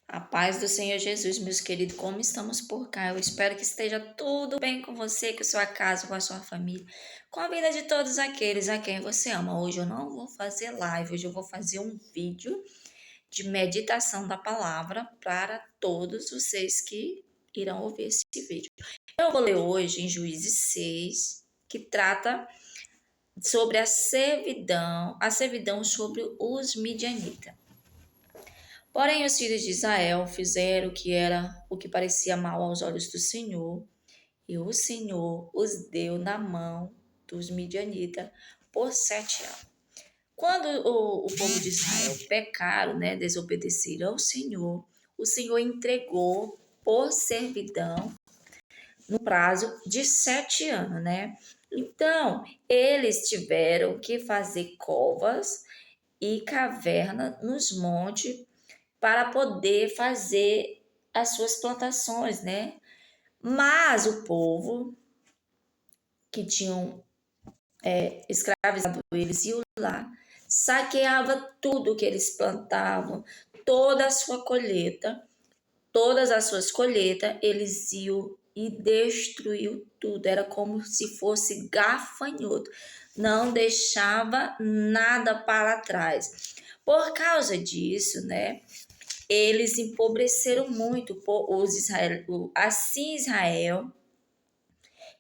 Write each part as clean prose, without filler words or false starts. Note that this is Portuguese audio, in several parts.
A paz do Senhor Jesus, meus queridos, como estamos por cá? Eu espero que esteja tudo bem com você, com a sua casa, com a sua família, com a vida de todos aqueles a quem você ama. Hoje eu não vou fazer live, hoje eu vou fazer um vídeo de meditação da palavra para todos vocês que irão ouvir esse vídeo. Eu vou ler hoje em Juízes 6, que trata sobre a servidão sobre os midianitas. Porém, os filhos de Israel fizeram o que parecia mal aos olhos do Senhor, e o Senhor os deu na mão dos midianitas por 7 anos. Quando o povo de Israel pecaram, desobedeceram ao Senhor, o Senhor entregou por servidão no prazo de 7 anos, Então, eles tiveram que fazer covas e cavernas nos montes para poder fazer as suas plantações, Mas o povo que tinham escravizado eles iam lá, saqueava tudo que eles plantavam, toda a sua colheita, todas as suas colheitas, eles iam e destruiu tudo. Era como se fosse gafanhoto. Não deixava nada para trás. Por causa disso, eles empobreceram muito, assim Israel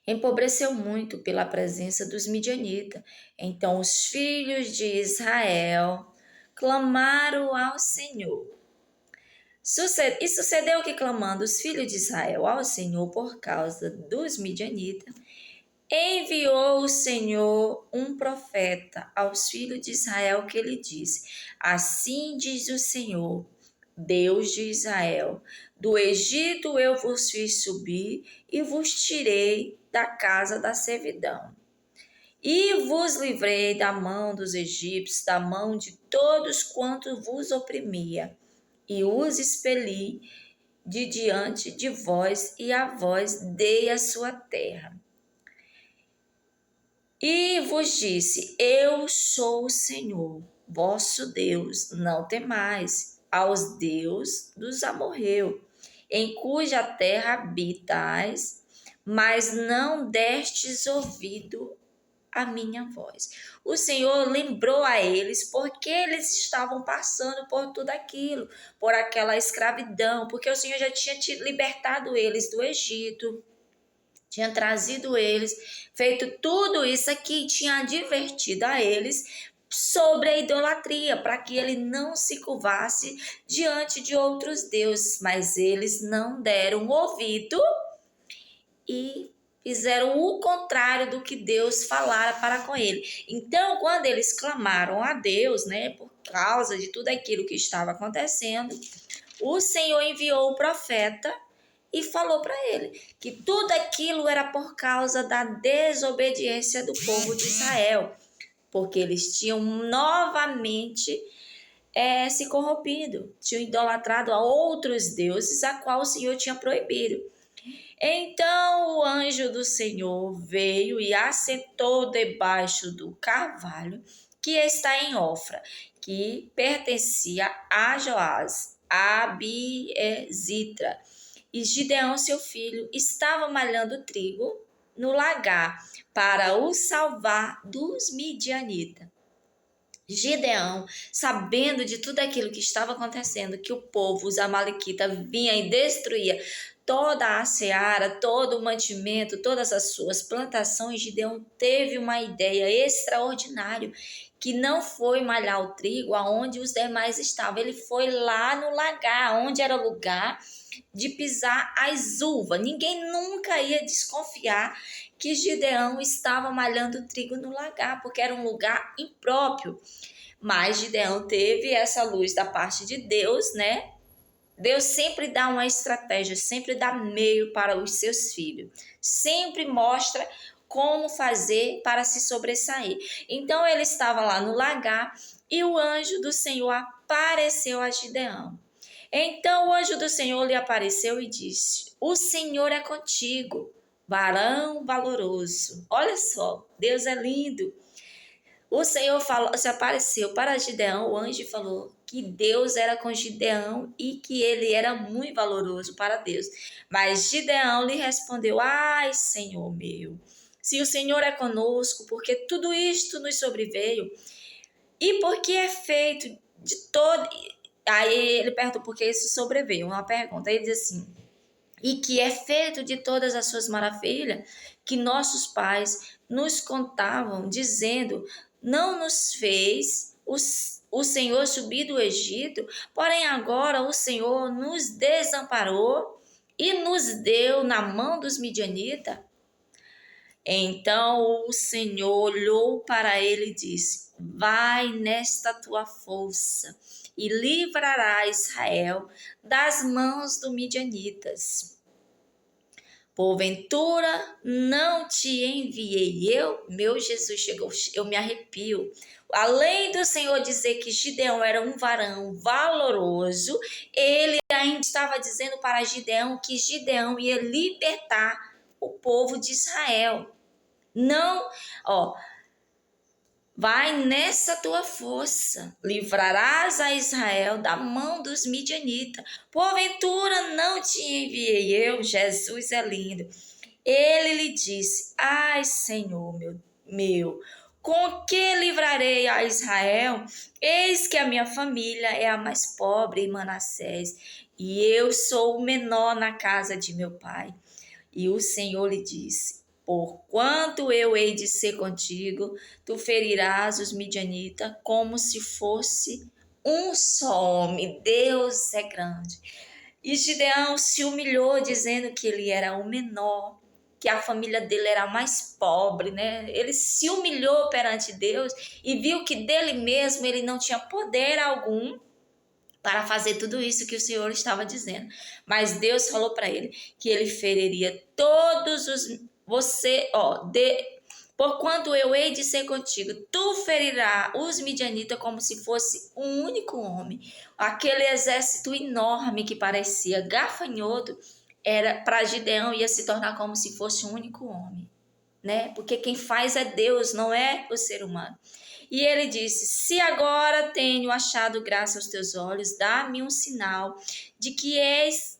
empobreceu muito pela presença dos midianitas. Então os filhos de Israel clamaram ao Senhor. E sucedeu que, clamando os filhos de Israel ao Senhor por causa dos midianitas, enviou o Senhor um profeta aos filhos de Israel que lhe disse: Assim diz o Senhor, Deus de Israel: do Egito eu vos fiz subir e vos tirei da casa da servidão. E vos livrei da mão dos egípcios, da mão de todos quantos vos oprimia, e os expeli de diante de vós, e a vós dei a sua terra. E vos disse: Eu sou o Senhor, vosso Deus, não temais aos deuses dos amorreus, em cuja terra habitais, mas não destes ouvido a minha voz. O Senhor lembrou a eles porque eles estavam passando por tudo aquilo, por aquela escravidão, porque o Senhor já tinha libertado eles do Egito, tinha trazido eles, feito tudo isso aqui, tinha advertido a eles sobre a idolatria, para que ele não se curvasse diante de outros deuses, mas eles não deram ouvido e fizeram o contrário do que Deus falara para com ele. Então, quando eles clamaram a Deus, por causa de tudo aquilo que estava acontecendo, o Senhor enviou o profeta e falou para ele que tudo aquilo era por causa da desobediência do povo de Israel, porque eles tinham novamente se corrompido, tinham idolatrado a outros deuses, a qual o Senhor tinha proibido. Então o anjo do Senhor veio e assentou debaixo do carvalho que está em Ofra, que pertencia a Joás, a Abiezitra. E Gideão, seu filho, estava malhando trigo no lagar para o salvar dos midianitas. Gideão, sabendo de tudo aquilo que estava acontecendo, que o povo, os amalequitas, vinha e destruía toda a seara, todo o mantimento, todas as suas plantações, Gideão teve uma ideia extraordinária, que não foi malhar o trigo aonde os demais estavam, ele foi lá no lagar, onde era lugar de pisar as uvas. Ninguém nunca ia desconfiar que Gideão estava malhando trigo no lagar, porque era um lugar impróprio. Mas Gideão teve essa luz da parte de Deus, Deus sempre dá uma estratégia, sempre dá meio para os seus filhos. Sempre mostra como fazer para se sobressair. Então ele estava lá no lagar e o anjo do Senhor apareceu a Gideão. Então o anjo do Senhor lhe apareceu e disse: O Senhor é contigo, varão valoroso. Olha só, Deus é lindo. O Senhor se apareceu para Gideão, o anjo falou que Deus era com Gideão e que ele era muito valoroso para Deus. Mas Gideão lhe respondeu: Ai, Senhor meu, se o Senhor é conosco, porque tudo isto nos sobreveio, e porque é feito de todo. Aí ele perguntou por que isso sobreveio, uma pergunta. Ele diz assim: e que é feito de todas as suas maravilhas, que nossos pais nos contavam, dizendo: não nos fez o Senhor subir do Egito, porém agora o Senhor nos desamparou e nos deu na mão dos midianitas. Então o Senhor olhou para ele e disse: vai nesta tua força e livrará Israel das mãos dos midianitas. Porventura não te enviei eu? Meu Jesus chegou, eu me arrepio. Além do Senhor dizer que Gideão era um varão valoroso, ele ainda estava dizendo para Gideão que Gideão ia libertar o povo de Israel. Não, ó, vai nessa tua força, livrarás a Israel da mão dos midianitas. Porventura não te enviei eu? Jesus é lindo. Ele lhe disse: ai, Senhor meu, com que livrarei a Israel? Eis que a minha família é a mais pobre em Manassés, e eu sou o menor na casa de meu pai. E o Senhor lhe disse: porquanto eu hei de ser contigo, tu ferirás os midianitas como se fosse um só homem. Deus é grande. E Gideão se humilhou, dizendo que ele era o menor, que a família dele era a mais pobre, né? Ele se humilhou perante Deus e viu que dele mesmo ele não tinha poder algum para fazer tudo isso que o Senhor estava dizendo. Mas Deus falou para ele que ele feriria todos os porquanto eu hei de ser contigo, tu ferirás os midianitas como se fosse um único homem. Aquele exército enorme que parecia gafanhoto, era para Gideão ia se tornar como se fosse um único homem, né? Porque quem faz é Deus, não é o ser humano. E ele disse: se agora tenho achado graça aos teus olhos, dá-me um sinal de que és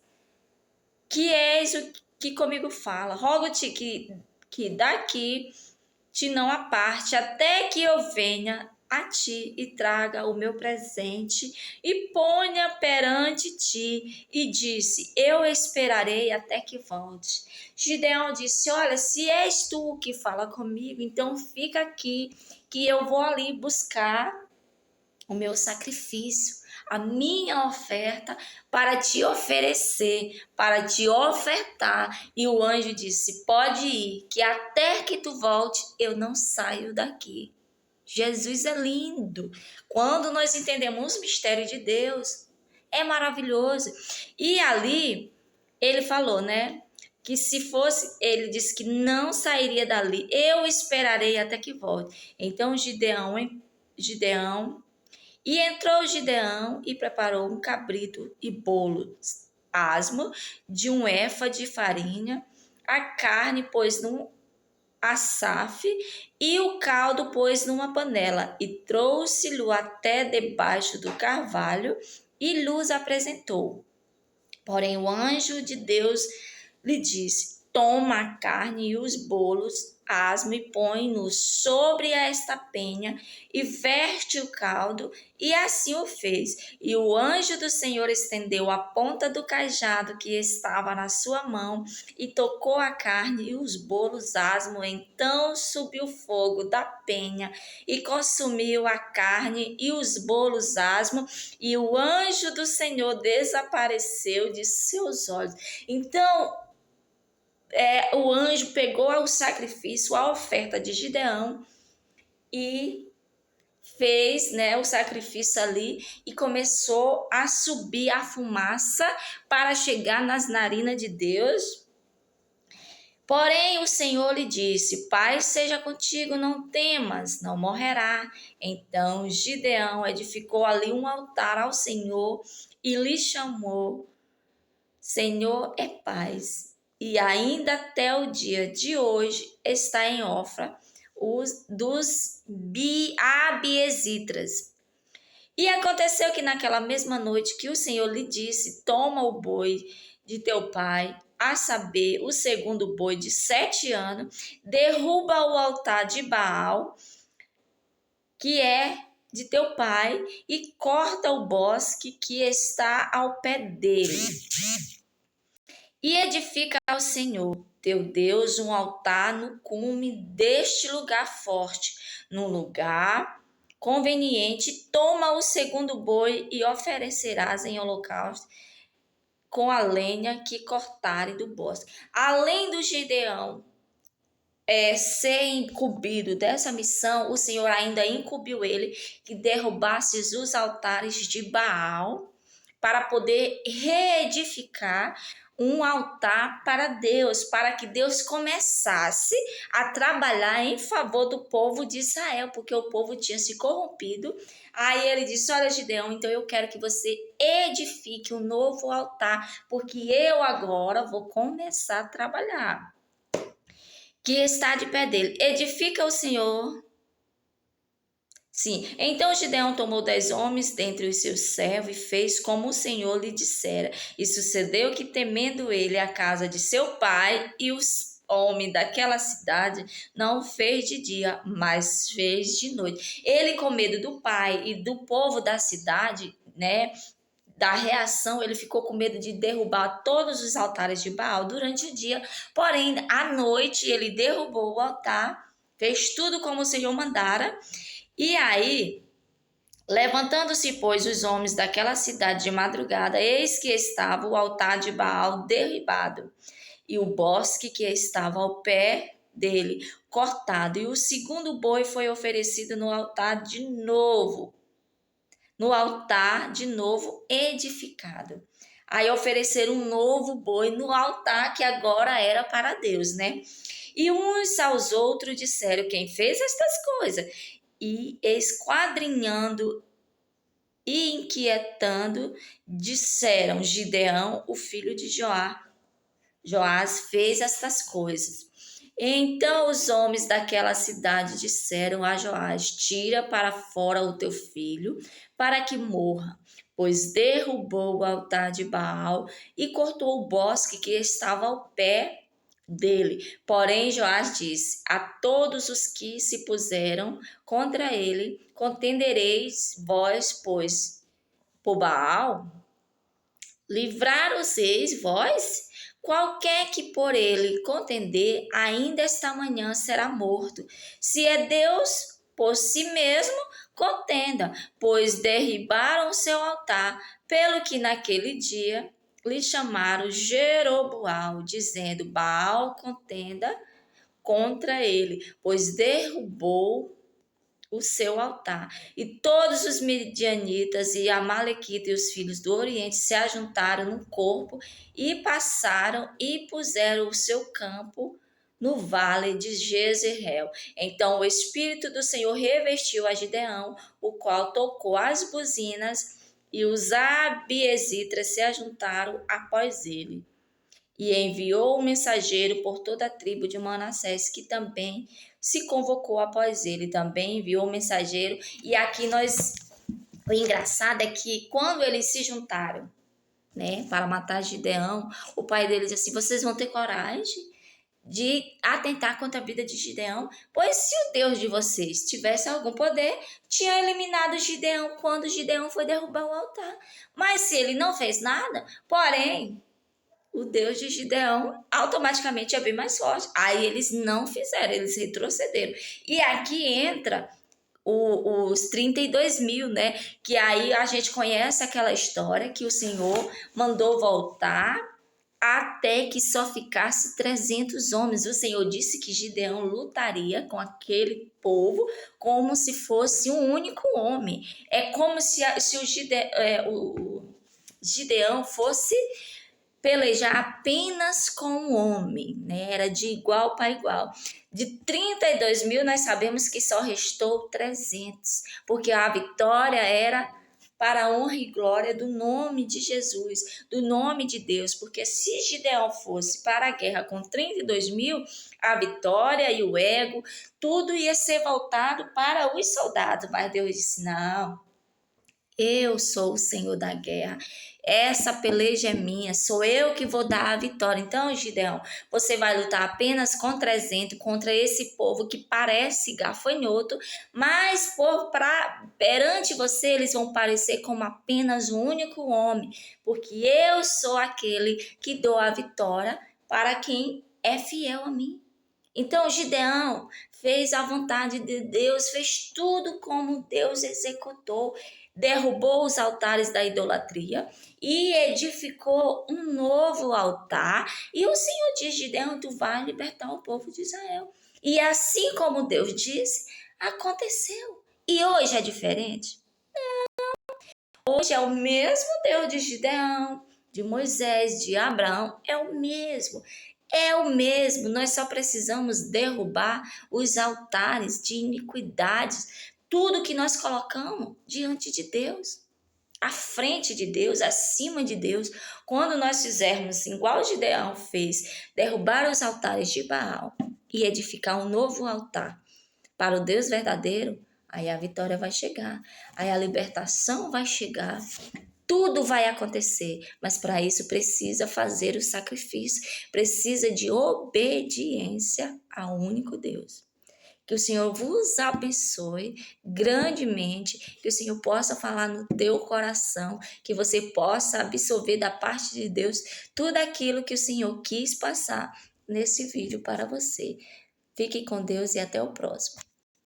o que comigo fala. Rogo-te que daqui te não aparte, até que eu venha a ti e traga o meu presente e ponha perante ti. E disse: eu esperarei até que volte. Gideão disse: olha, se és tu que fala comigo, então fica aqui, que eu vou ali buscar o meu sacrifício, a minha oferta para te oferecer, para te ofertar. E o anjo disse: pode ir, que até que tu volte, eu não saio daqui. Jesus é lindo. Quando nós entendemos o mistério de Deus, é maravilhoso. E ali, ele falou, né? Que se fosse, ele disse que não sairia dali. Eu esperarei até que volte. Então Gideão e entrou Gideão e preparou um cabrito e bolo asmo de um efa de farinha, a carne pôs num assafe e o caldo pôs numa panela e trouxe-lo até debaixo do carvalho e lhes apresentou. Porém o anjo de Deus lhe disse: toma a carne e os bolos asmo e põe-nos sobre esta penha e verte o caldo. E assim o fez. E o anjo do Senhor estendeu a ponta do cajado que estava na sua mão e tocou a carne e os bolos asmo. Então subiu fogo da penha e consumiu a carne e os bolos asmo, e o anjo do Senhor desapareceu de seus olhos. Então, o anjo pegou o sacrifício, a oferta de Gideão e fez, né, o sacrifício ali e começou a subir a fumaça para chegar nas narinas de Deus. Porém o Senhor lhe disse: Pai seja contigo, não temas, não morrerá. Então Gideão edificou ali um altar ao Senhor e lhe chamou: Senhor é paz. E ainda até o dia de hoje está em Ofra dos Abiesitras. E aconteceu que naquela mesma noite que o Senhor lhe disse: toma o boi de teu pai, a saber, o segundo boi de 7 anos, derruba o altar de Baal, que é de teu pai, e corta o bosque que está ao pé dele. E edifica ao Senhor, teu Deus, um altar no cume deste lugar forte, num lugar conveniente. Toma o segundo boi e oferecerás em holocausto com a lenha que cortare do bosque. Além do Gideão ser incumbido dessa missão, o Senhor ainda incumbiu ele que derrubasse os altares de Baal para poder reedificar um altar para Deus, para que Deus começasse a trabalhar em favor do povo de Israel, porque o povo tinha se corrompido. Aí ele disse: olha, Gideão, então eu quero que você edifique um novo altar, porque eu agora vou começar a trabalhar. Que está de pé dele. Edifica o Senhor. Sim, então Gideão tomou 10 homens dentre os seus servos e fez como o Senhor lhe dissera. E sucedeu que, temendo ele a casa de seu pai e os homens daquela cidade, não fez de dia, mas fez de noite. Ele, com medo do pai e do povo da cidade, né, da reação, ele ficou com medo de derrubar todos os altares de Baal durante o dia. Porém, à noite, ele derrubou o altar, fez tudo como o Senhor mandara. E aí, levantando-se, pois, os homens daquela cidade de madrugada, eis que estava o altar de Baal derribado, e o bosque que estava ao pé dele cortado. E o segundo boi foi oferecido no altar de novo edificado. Aí ofereceram um novo boi no altar que agora era para Deus, né? E uns aos outros disseram: quem fez estas coisas? E esquadrinhando e inquietando, disseram: Gideão, o filho de Joás, fez estas coisas. Então os homens daquela cidade disseram a Joás: tira para fora o teu filho, para que morra, pois derrubou o altar de Baal e cortou o bosque que estava ao pé dele. Porém Joás disse: a todos os que se puseram contra ele, contendereis vós, pois por Baal livrar-os-eis vós? Qualquer que por ele contender, ainda esta manhã será morto. Se é Deus, por si mesmo, contenda, pois derribaram o seu altar, pelo que naquele dia lhe chamaram Jeroboal, dizendo: Baal contenda contra ele, pois derrubou o seu altar. E todos os midianitas e amalequitas e os filhos do Oriente se ajuntaram num corpo e passaram e puseram o seu campo no vale de Jezreel. Então o Espírito do Senhor revestiu a Gideão, o qual tocou as buzinas, e os abiesitras se ajuntaram após ele. E enviou um mensageiro por toda a tribo de Manassés, que também se convocou após ele, também enviou um mensageiro. E aqui o engraçado é que quando eles se juntaram, né, para matar Gideão, o pai deles disse assim: vocês vão ter coragem de atentar contra a vida de Gideão? Pois se o Deus de vocês tivesse algum poder, tinha eliminado Gideão quando Gideão foi derrubar o altar. Mas se ele não fez nada, porém o Deus de Gideão automaticamente é bem mais forte. Aí eles não fizeram, eles retrocederam. E aqui entra os 32 mil, né? Que aí a gente conhece aquela história que o Senhor mandou voltar até que só ficasse 300 homens. O Senhor disse que Gideão lutaria com aquele povo como se fosse um único homem. É como se o Gideão fosse pelejar apenas com o homem, né? Era de igual para igual. De 32 mil, nós sabemos que só restou 300, porque a vitória era para a honra e glória do nome de Jesus, do nome de Deus, porque se Gideão fosse para a guerra com 32.000, a vitória e o ego, tudo ia ser voltado para os soldados, mas Deus disse, não, eu sou o Senhor da guerra. Essa peleja é minha, sou eu que vou dar a vitória. Então, Gideão, você vai lutar apenas com 300, contra esse povo que parece gafanhoto, mas perante você eles vão parecer como apenas um único homem, porque eu sou aquele que dou a vitória para quem é fiel a mim. Então, Gideão fez a vontade de Deus, fez tudo como Deus executou, derrubou os altares da idolatria e edificou um novo altar. E o Senhor diz, Gideão, tu vai libertar o povo de Israel. E assim como Deus disse, aconteceu. E hoje é diferente? Hoje é o mesmo Deus de Gideão, de Moisés, de Abraão, é o mesmo. É o mesmo, nós só precisamos derrubar os altares de iniquidades, tudo que nós colocamos diante de Deus, à frente de Deus, acima de Deus. Quando nós fizermos igual Gideão fez, derrubar os altares de Baal e edificar um novo altar para o Deus verdadeiro, aí a vitória vai chegar, aí a libertação vai chegar, tudo vai acontecer, mas para isso precisa fazer o sacrifício, precisa de obediência ao único Deus. Que o Senhor vos abençoe grandemente, que o Senhor possa falar no teu coração, que você possa absorver da parte de Deus tudo aquilo que o Senhor quis passar nesse vídeo para você. Fique com Deus e até o próximo.